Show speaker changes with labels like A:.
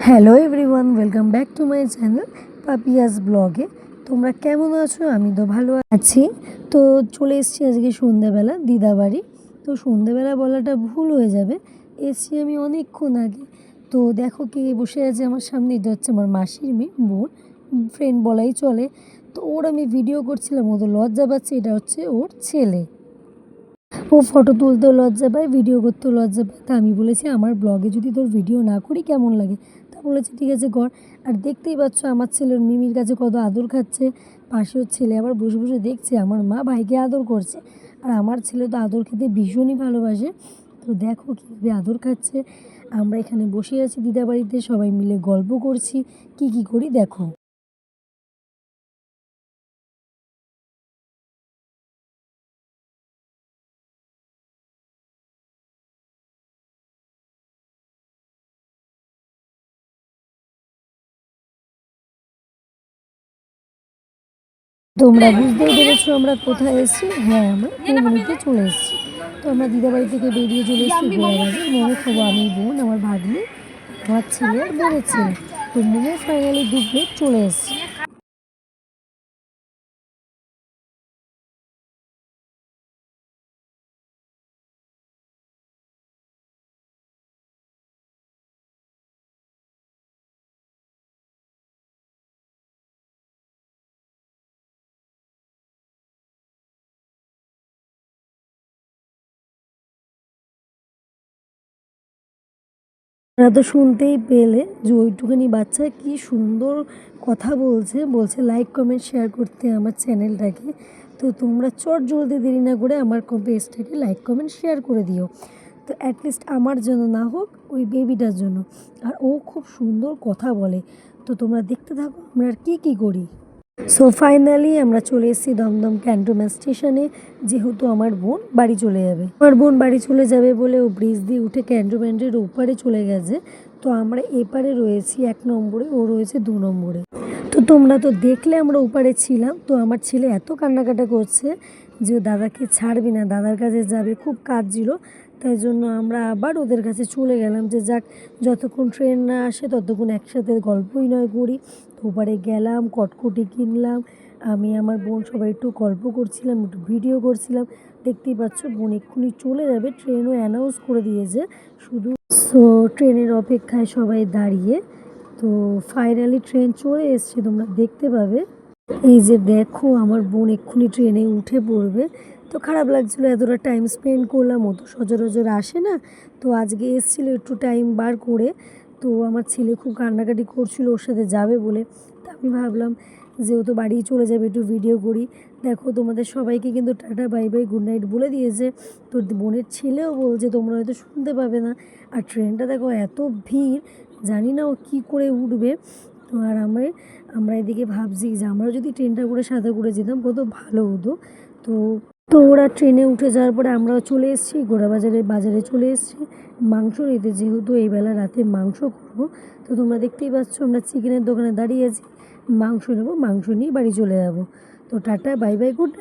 A: Hello everyone, welcome back to my channel Papiya's ব্লগে। তোমরা কেমন আছো? আমি তো ভালো আছি। তো চলে এসেছি আজকে সন্ধ্যেবেলা দিদাবাড়ি। তো সন্ধ্যেবেলা বলাটা ভুল হয়ে যাবে, এসছি আমি অনেকক্ষণ আগে। তো দেখো কে বসে আছে আমার সামনে, এটা হচ্ছে আমার মাসির মেয়ে, বোন, ফ্রেন্ড বলাই চলে। তো ওর আমি ভিডিও করছিলাম, ও তো লজ্জা পাচ্ছে, এটা হচ্ছে ওর ছেলে। ও ফটো তুলতেও লজ্জা পায়, ভিডিও করতেও লজ্জা পায়। তা আমি বলেছি আমার ব্লগে যদি তোর ভিডিও না করি কেমন লাগে? তা বলেছে ঠিক আছে কর। আর দেখতেই পাচ্ছ আমার ছেলের মিমির কাছে কত আদর খাচ্ছে। পাশে ওর ছেলে আবার বসে বসে দেখছে আমার মা ভাইকে আদর করছে। আর আমার ছেলে তো আদর খেতে ভীষণই ভালোবাসে। তো দেখো কীভাবে আদর খাচ্ছে। আমরা এখানে বসে আছি দিদাবাড়িতে, সবাই মিলে গল্প করছি, কি করি দেখো। তোমরা বুঝতেই পেরেছো আমরা কোথায় এসেছি। হ্যাঁ, আমরা ভ্রমণীতে চলে এসেছি। তো আমরা দিদাবাড়ি থেকে বেরিয়ে চলে এসেছি গোয়াবাজার। মোমো খাবো আমি, বোন, আমার ভাগ্নি, আমার ছেলে আর বোনের ছেলে। তো মোমো ফাইনালি 2 প্লেট চলে এসেছি। তোমরা তো শুনতেই পেলে যে ওইটুখানি বাচ্চা কি সুন্দর কথা বলছে, বলছে লাইক কমেন্ট শেয়ার করতে আমার চ্যানেলটাকে। তো তোমরা চট জলদি দেরি না করে আমার পেজটাকে লাইক কমেন্ট শেয়ার করে দিও। তো অ্যাটলিস্ট আমার জন্য না হোক, ওই বেবিটার জন্য। আর ও খুব সুন্দর কথা বলে। তো তোমরা দেখতে থাকো আমরা আর কী করি। সো ফাইনালি আমরা চলে এসেছি দমদম ক্যান্টনমেন্ট স্টেশনে। যেহেতু আমার বোন বাড়ি চলে যাবে, আমার বোন বাড়ি চলে যাবে বলে ও ব্রিজ দিয়ে উঠে ক্যান্টনমেন্টের ওপারে চলে গেছে। তো আমরা এপারে রয়েছি 1 নম্বরে, ও রয়েছে 2 নম্বরে। তো তোমরা তো দেখলে আমরা ওপারে ছিলাম। তো আমার ছেলে এত কান্নাকাটা করছে যে ও দাদাকে ছাড়বি না, দাদার কাছে যাবে, খুব কাজ ছিল। তাই জন্য আমরা আবার ওদের কাছে চলে গেলাম যে যাক, যতক্ষণ ট্রেন না আসে ততক্ষণ একসাথে গল্পই নয় করি। তো ওপারে গেলাম, কটকটি কিনলাম। আমি আমার বোন সবাই একটু গল্প করছিলাম, একটু ভিডিও করছিলাম। দেখতেই পাচ্ছ বোন এক্ষুনি চলে যাবে, ট্রেনও অ্যানাউন্স করে দিয়েছে শুধু। সো ট্রেনের অপেক্ষায় সবাই দাঁড়িয়ে। তো ফাইনালি ট্রেন চলে এসছে, তোমরা দেখতে পাবে। এই যে দেখো আমার বোন এক্ষুনি ট্রেনে উঠে পড়বে। তো খারাপ লাগছিলো, এতটা টাইম স্পেন্ড করলাম, ও তো সচরাচর আসে না। তো আজকে এসেছিলো একটু টাইম বার করে। তো আমার ছেলে খুব কান্নাকাটি করছিল ওর সাথে যাবে বলে। তা আমি ভাবলাম যে ও তো বাড়ি চলে যাবে, একটু ভিডিও করি। দেখো তোমাদের সবাইকে কিন্তু tata bye bye good night বলে দিয়েছে। তো বোনের ছেলেও বলছে তোমরা হয়তো শুনতে পাবে না। আর ট্রেনটা দেখো এত ভিড়, জানি না ও কী করে উঠবে। তো আর আমরা এদিকে ভাবছি যে আমরা যদি ট্রেনটা করে সাথে করে যেতাম কত ভালো হতো। তো তো ওরা ট্রেনে উঠে যাওয়ার পরে আমরাও চলে এসেছি বাজারে চলে এসেছি মাংস নিতে, যেহেতু এই বেলা রাতে মাংস করবো। তো তোমরা দেখতেই পাচ্ছ আমরা চিকেনের দোকানে দাঁড়িয়ে আছি, মাংস নেবো, মাংস নিয়ে বাড়ি চলে যাবো। তো টাটা বাই বাই গুড।